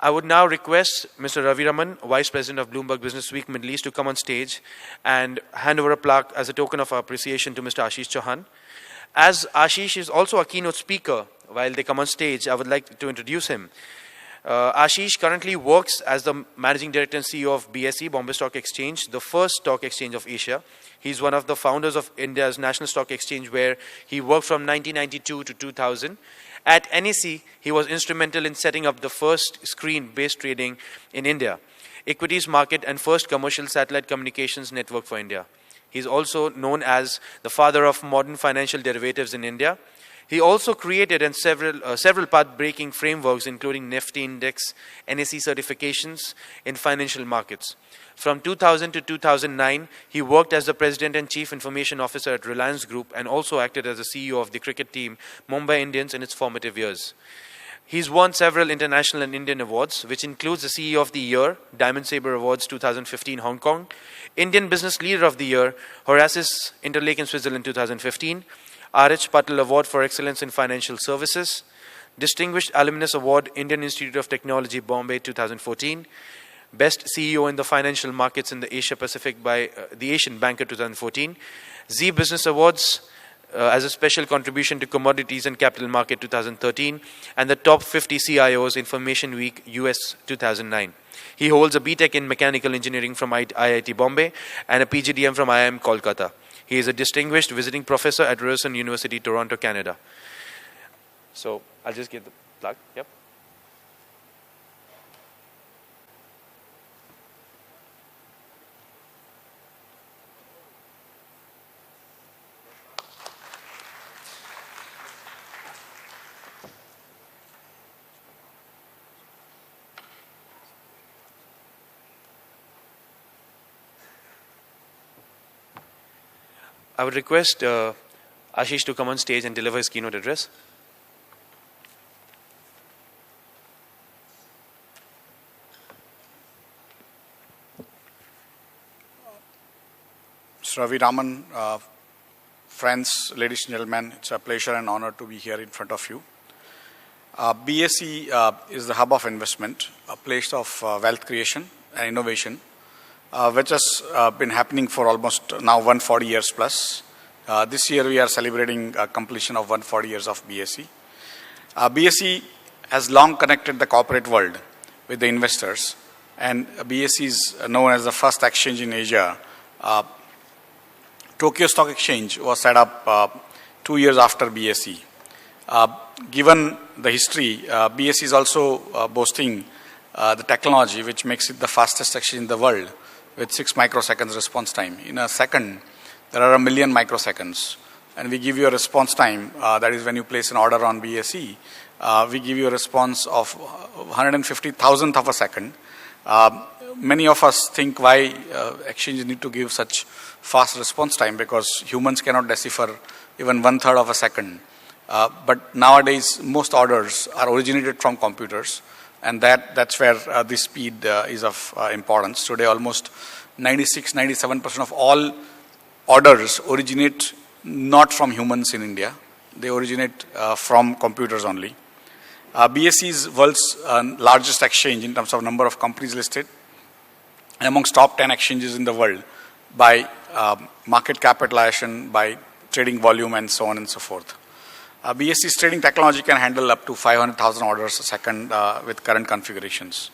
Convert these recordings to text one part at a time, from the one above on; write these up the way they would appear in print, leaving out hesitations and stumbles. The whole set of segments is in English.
I would now request Mr. Ravi Raman, Vice President of Bloomberg Business Week Middle East, to come on stage and hand over a plaque as a token of our appreciation to Mr. Ashish Chauhan. As Ashish is also a keynote speaker, while they come on stage, I would like to introduce him. Ashish currently works as the Managing Director and CEO of BSE, Bombay Stock Exchange, the first stock exchange of Asia. He's one of the founders of India's National Stock Exchange, where he worked from 1992 to 2000. At NSE, he was instrumental in setting up the first screen-based trading in India, equities market, and first commercial satellite communications network for India. He's also known as the father of modern financial derivatives in India. He also created several path-breaking frameworks, including Nifty Index, NSE certifications in financial markets. From 2000 to 2009, he worked as the President and Chief Information Officer at Reliance Group and also acted as the CEO of the cricket team Mumbai Indians in its formative years. He's won several international and Indian awards, which includes the CEO of the Year, Diamond Sabre Awards 2015 Hong Kong, Indian Business Leader of the Year, Horasis Interlake in Switzerland 2015, R.H. Patel Award for Excellence in Financial Services, Distinguished Alumnus Award, Indian Institute of Technology, Bombay 2014, Best CEO in the Financial Markets in the Asia Pacific by the Asian Banker 2014, Z Business Awards as a special contribution to commodities and capital market 2013, and the Top 50 CIOs Information Week US 2009. He holds a BTech in Mechanical Engineering from IIT Bombay and a PGDM from IIM Kolkata. He is a distinguished visiting professor at Ryerson University, Toronto, Canada. So I'll just get the plug. Yep. I would request Ashish to come on stage and deliver his keynote address. Mr. Ravi Raman, friends, ladies and gentlemen, it's a pleasure and honor to be here in front of you. BSE is the hub of investment, a place of wealth creation and innovation, which has been happening for almost now 140 years plus. This year we are celebrating completion of 140 years of BSE. BSE has long connected the corporate world with the investors, and BSE is known as the first exchange in Asia. Tokyo Stock Exchange was set up 2 years after BSE. Given the history, BSE is also boasting the technology which makes it the fastest exchange in the world, with 6 microseconds response time. In a second, there are 1 million microseconds. And we give you a response time, that is when you place an order on BSE, we give you a response of 150,000th of a second. Many of us think why exchanges need to give such fast response time, because humans cannot decipher even 1/3 of a second. But nowadays, most orders are originated from computers. And that's where this speed is of importance. Today, almost 96-97% of all orders originate not from humans in India. They originate from computers only. BSE is world's largest exchange in terms of number of companies listed, and amongst top 10 exchanges in the world by market capitalization, by trading volume, and so on and so forth. BSE's trading technology can handle up to 500,000 orders a second with current configurations.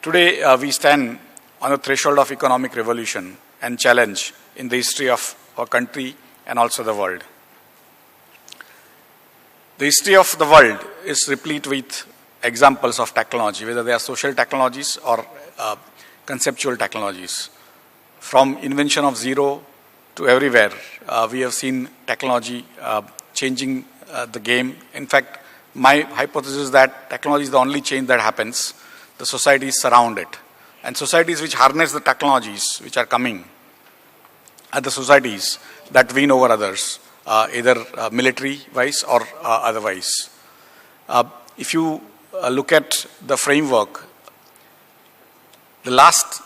Today, we stand on the threshold of economic revolution and challenge in the history of our country and also the world. The history of the world is replete with examples of technology, whether they are social technologies or conceptual technologies. From invention of zero to everywhere, we have seen technology changing the game. In fact, my hypothesis is that technology is the only change that happens. The societies surround it. And societies which harness the technologies which are coming are the societies that win over others, either military-wise or otherwise. If you look at the framework, the last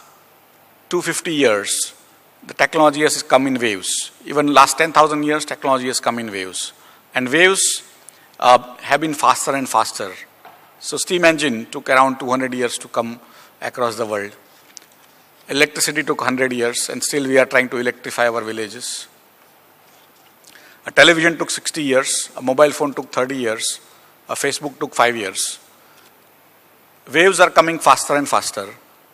250 years, the technology has come in waves. Even last 10,000 years, technology has come in waves. And waves have been faster and faster. So steam engine took around 200 years to come across the world. Electricity took 100 years, and still we are trying to electrify our villages. A television took 60 years, a mobile phone took 30 years, a Facebook took 5 years. Waves are coming faster and faster,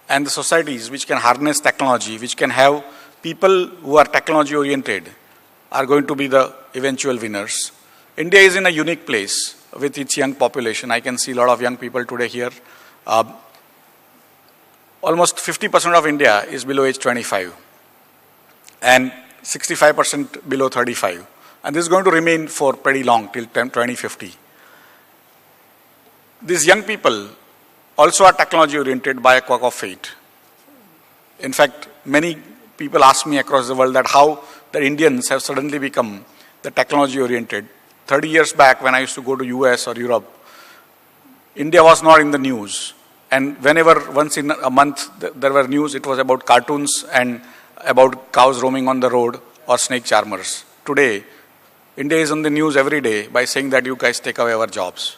and the societies which can harness technology, which can have people who are technology oriented, are going to be the eventual winners. India is in a unique place with its young population. I can see a lot of young people today here. Almost 50% of India is below age 25 and 65% below 35. And this is going to remain for pretty long, till 2050. These young people also are technology oriented by a quirk of fate. In fact, many people ask me across the world that how the Indians have suddenly become the technology oriented. 30 years back when I used to go to US or Europe, India was not in the news. And whenever once in a month there were news, it was about cartoons and about cows roaming on the road or snake charmers. Today, India is on the news every day by saying that you guys take away our jobs.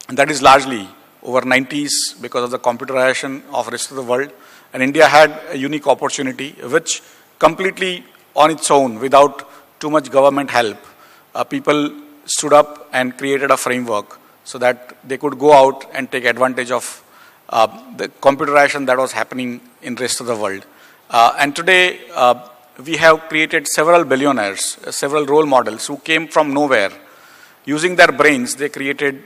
And that is largely over 90s because of the computerization of the rest of the world. And India had a unique opportunity which completely on its own, without too much government help, people stood up and created a framework so that they could go out and take advantage of the computerization that was happening in the rest of the world. And today, we have created several billionaires, several role models who came from nowhere. Using their brains, they created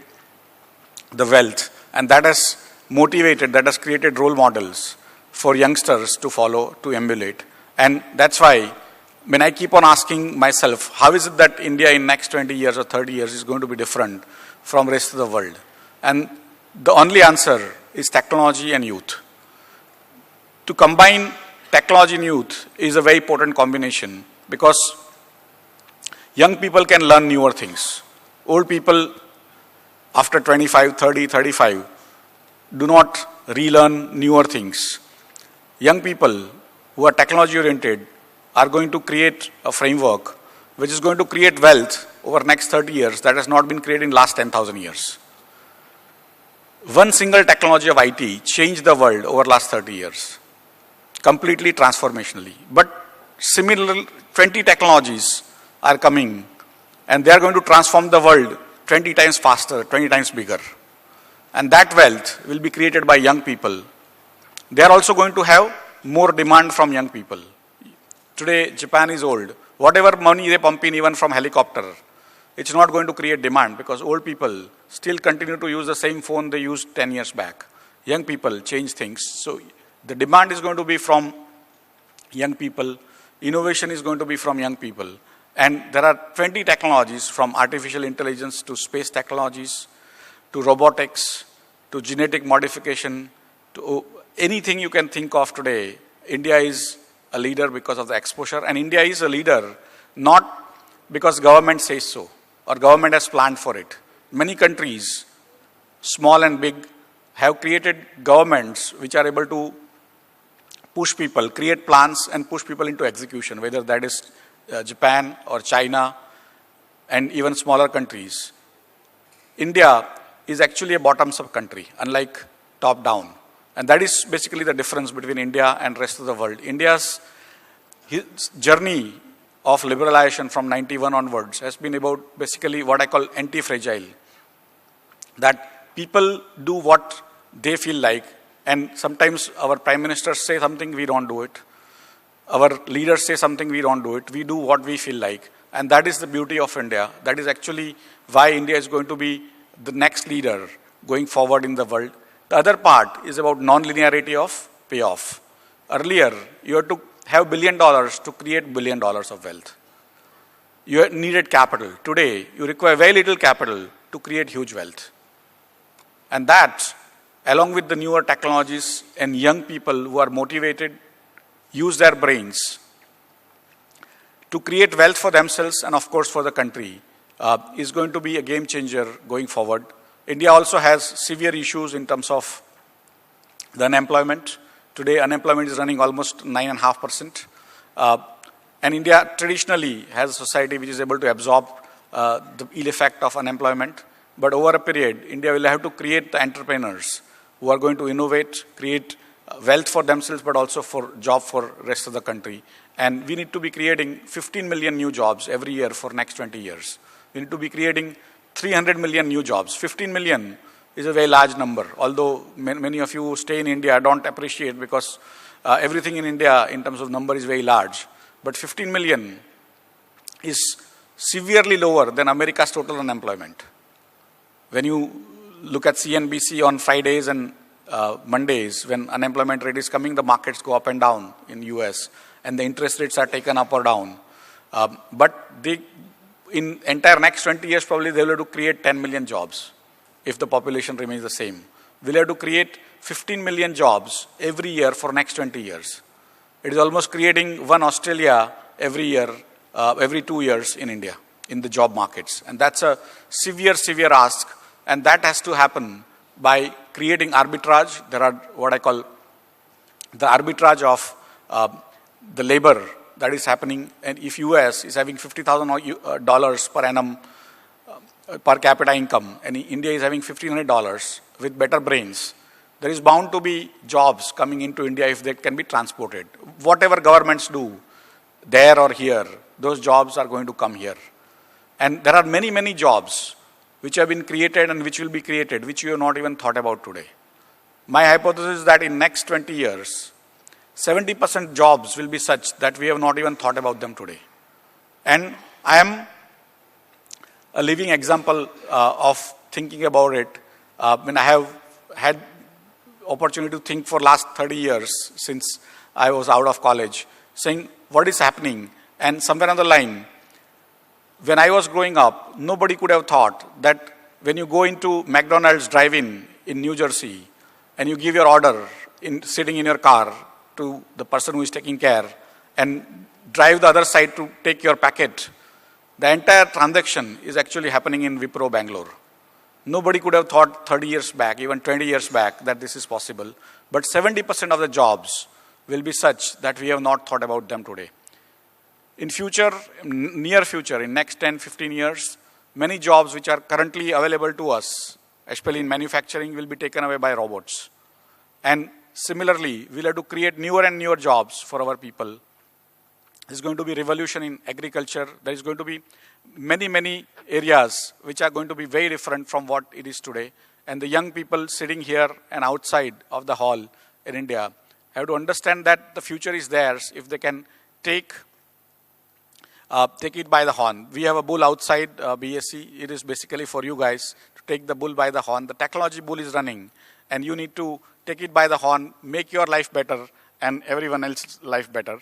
the wealth. And that has motivated, that has created role models for youngsters to follow, to emulate. And that's why when I keep on asking myself, how is it that India in next 20 years or 30 years is going to be different from the rest of the world? And the only answer is technology and youth. To combine technology and youth is a very potent combination because young people can learn newer things. Old people after 25, 30, 35 do not relearn newer things. Young people who are technology oriented are going to create a framework which is going to create wealth over the next 30 years that has not been created in the last 10,000 years. One single technology of IT changed the world over the last 30 years, completely transformationally. But similar 20 technologies are coming and they are going to transform the world 20 times faster, 20 times bigger. And that wealth will be created by young people. They are also going to have more demand from young people. Today, Japan is old. Whatever money they pump in, even from helicopter, it's not going to create demand because old people still continue to use the same phone they used 10 years back. Young people change things. So the demand is going to be from young people. Innovation is going to be from young people. And there are 20 technologies from artificial intelligence to space technologies, to robotics, to genetic modification, to anything you can think of today. India is a leader because of the exposure, and India is a leader not because government says so or government has planned for it. Many countries, small and big, have created governments which are able to push people, create plans and push people into execution, whether that is Japan or China and even smaller countries. India is actually a bottoms-up country, unlike top-down. And that is basically the difference between India and the rest of the world. India's journey of liberalization from 91 onwards has been about basically what I call anti-fragile. That people do what they feel like, and sometimes our prime ministers say something, we don't do it. Our leaders say something, we don't do it. We do what we feel like. And that is the beauty of India. That is actually why India is going to be the next leader going forward in the world. The other part is about non-linearity of payoff. Earlier, you had to have $1 billion to create $1 billion of wealth. You needed capital. Today, you require very little capital to create huge wealth. And that, along with the newer technologies and young people who are motivated, use their brains to create wealth for themselves and of course for the country, is going to be a game changer going forward. India also has severe issues in terms of the unemployment. Today, unemployment is running almost 9.5%. And India traditionally has a society which is able to absorb the ill effect of unemployment. but over a period, India will have to create the entrepreneurs who are going to innovate, create wealth for themselves, but also for job for rest of the country. And we need to be creating 15 million new jobs every year for next 20 years. We need to be creating 300 million new jobs. 15 million is a very large number, although many of you who stay in India don't appreciate, because everything in India in terms of number is very large. But 15 million is severely lower than America's total unemployment. When you look at CNBC on Fridays and Mondays, when unemployment rate is coming, the markets go up and down in US, and the interest rates are taken up or down. But in entire next 20 years, probably they will have to create 10 million jobs if the population remains the same. We'll have to create 15 million jobs every year for next 20 years. It is almost creating one Australia every year, every 2 years in India, in the job markets. And that's a severe ask. And that has to happen by creating arbitrage. There are what I call the arbitrage of the labor that is happening. And if US is having $50,000 per annum per capita income, and India is having $1,500 with better brains, there is bound to be jobs coming into India if they can be transported. Whatever governments do, there or here, those jobs are going to come here. And there are many jobs which have been created and which will be created, which you have not even thought about today. My hypothesis is that in next 20 years, 70% jobs will be such that we have not even thought about them today. And I am a living example of thinking about it. When I have had opportunity to think for last 30 years since I was out of college, saying what is happening. And somewhere on the line, when I was growing up, nobody could have thought that when you go into McDonald's drive-in in New Jersey and you give your order sitting in your car to the person who is taking care and drive the other side to take your packet, the entire transaction is actually happening in Wipro, Bangalore. Nobody could have thought 30 years back, even 20 years back, that this is possible. But 70% of the jobs will be such that we have not thought about them today. In future, near future, in next 10, 15 years, many jobs which are currently available to us, especially in manufacturing, will be taken away by robots. And similarly, we'll have to create newer and newer jobs for our people. There's going to be revolution in agriculture. There is going to be many areas which are going to be very different from what it is today. And the young people sitting here and outside of the hall in India have to understand that the future is theirs if they can take it by the horn. We have a bull outside BSc. It is basically for you guys to take the bull by the horn. The technology bull is running, and you need to take it by the horn, make your life better, and everyone else's life better.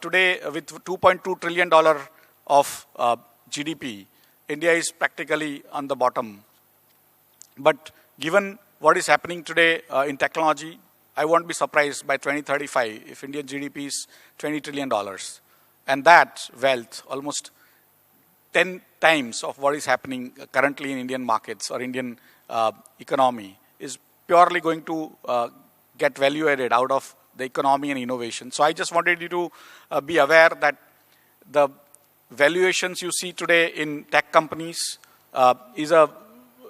Today, with $2.2 trillion of GDP, India is practically on the bottom. But given what is happening today in technology, I won't be surprised by 2035 if Indian GDP is $20 trillion. And that wealth, almost 10 times of what is happening currently in Indian markets or Indian economy, is purely going to get value added out of the economy and innovation. So I just wanted you to be aware that the valuations you see today in tech companies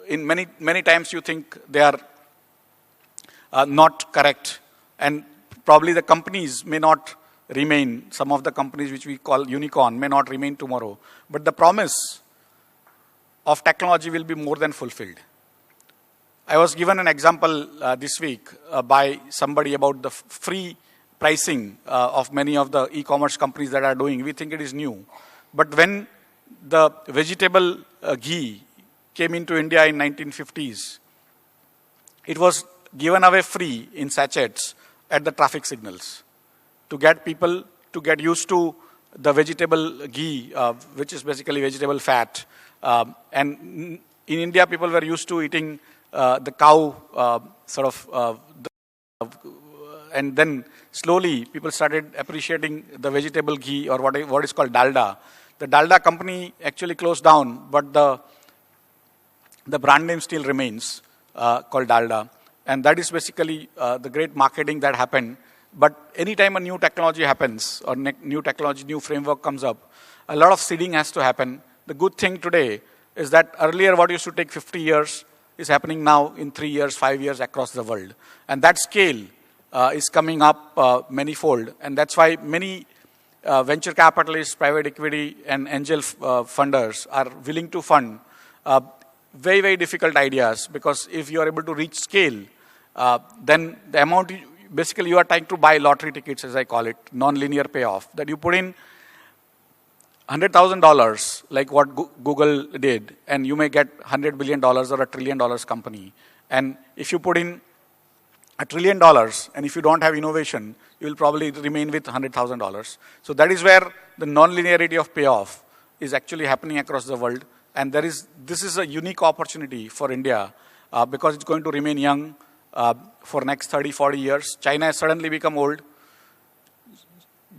in many times you think they are not correct, and probably the companies may not remain. Some of the companies which we call unicorn may not remain tomorrow, but the promise of technology will be more than fulfilled. I was given an example this week by somebody about the free pricing of many of the e-commerce companies that are doing. We think it is new. But when the vegetable ghee came into India in 1950s, it was given away free in sachets at the traffic signals to get people to get used to the vegetable ghee, which is basically vegetable fat. And in India, people were used to eating the cow and then slowly people started appreciating the vegetable ghee, or what is called dalda. The dalda company actually closed down, but the brand name still remains called dalda. And that is basically the great marketing that happened. But anytime a new technology happens, or new technology, new framework comes up, a lot of seeding has to happen. The good thing today, is that earlier what used to take 50 years is happening now in 3 years, 5 years across the world. And that scale is coming up manifold. And that's why many venture capitalists, private equity, and angel funders are willing to fund very, very difficult ideas, because if you are able to reach scale, then the amount, basically you are trying to buy lottery tickets, as I call it, non-linear payoff, that you put in $100,000, like what Google did, and you may get $100 billion or $1 trillion company. And if you put in $1 trillion, and if you don't have innovation, you will probably remain with $100,000. So that is where the non-linearity of payoff is actually happening across the world. And this is a unique opportunity for India because it's going to remain young for next 30, 40 years. China has suddenly become old.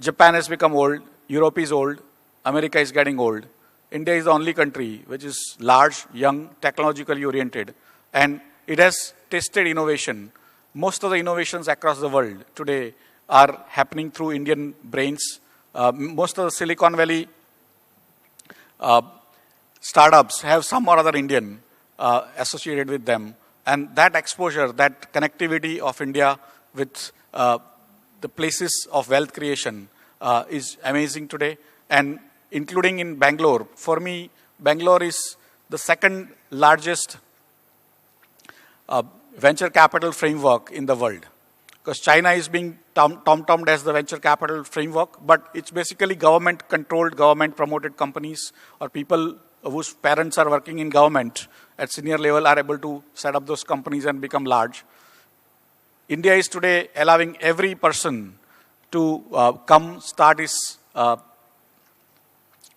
Japan has become old. Europe is old. America is getting old. India is the only country which is large, young, technologically oriented, and it has tested innovation. Most of the innovations across the world today are happening through Indian brains. Most of the Silicon Valley startups have some or other Indian associated with them. And that exposure, that connectivity of India with the places of wealth creation is amazing today. And including in Bangalore, for me, Bangalore is the second largest venture capital framework in the world. Because China is being tom-tommed as the venture capital framework, but it's basically government-controlled, government-promoted companies or people whose parents are working in government at senior level are able to set up those companies and become large. India is today allowing every person to come start his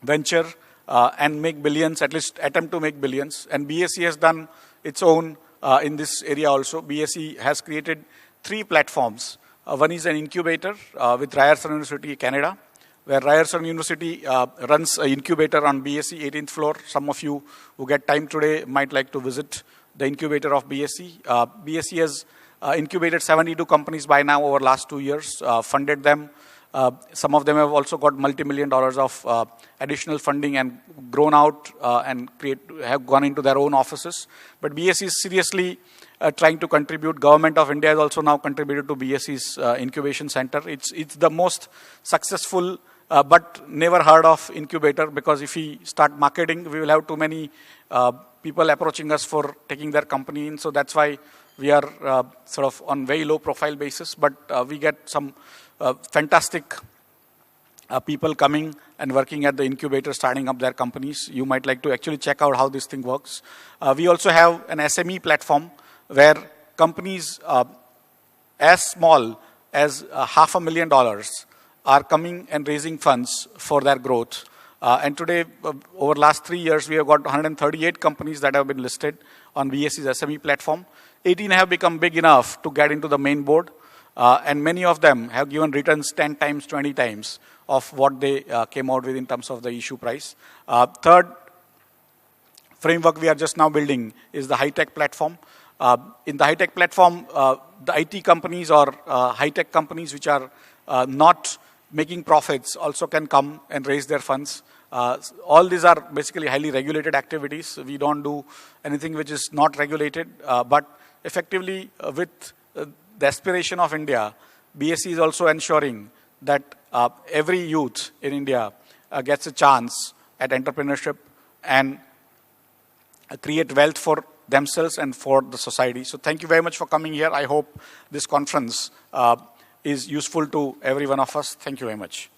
venture and make billions, at least attempt to make billions. And BSE has done its own in this area also. BSE has created 3 platforms. One is an incubator with Ryerson University, Canada, where Ryerson University runs an incubator on BSE 18th floor. Some of you who get time today might like to visit the incubator of BSE. BSE has incubated 72 companies by now over the last 2 years, funded them. Some of them have also got multi-million dollars of additional funding and grown out and have gone into their own offices. But BSE is seriously trying to contribute. Government of India has also now contributed to BSE's incubation center. It's the most successful but never heard of incubator, because if we start marketing, we will have too many people approaching us for taking their company in. So that's why we are sort of on very low profile basis, but we get some fantastic people coming and working at the incubator, starting up their companies. You might like to actually check out how this thing works. We also have an SME platform where companies as small as $500,000 are coming and raising funds for their growth. And today, over the last 3 years, we have got 138 companies that have been listed on BSE's SME platform. 18 have become big enough to get into the main board. And many of them have given returns 10 times, 20 times of what they came out with in terms of the issue price. Third framework we are just now building is the high-tech platform. In the high-tech platform, the IT companies or high-tech companies which are not making profits also can come and raise their funds. All these are basically highly regulated activities. We don't do anything which is not regulated, but effectively with the aspiration of India, BSE is also ensuring that every youth in India gets a chance at entrepreneurship and create wealth for themselves and for the society. So thank you very much for coming here. I hope this conference is useful to every one of us. Thank you very much.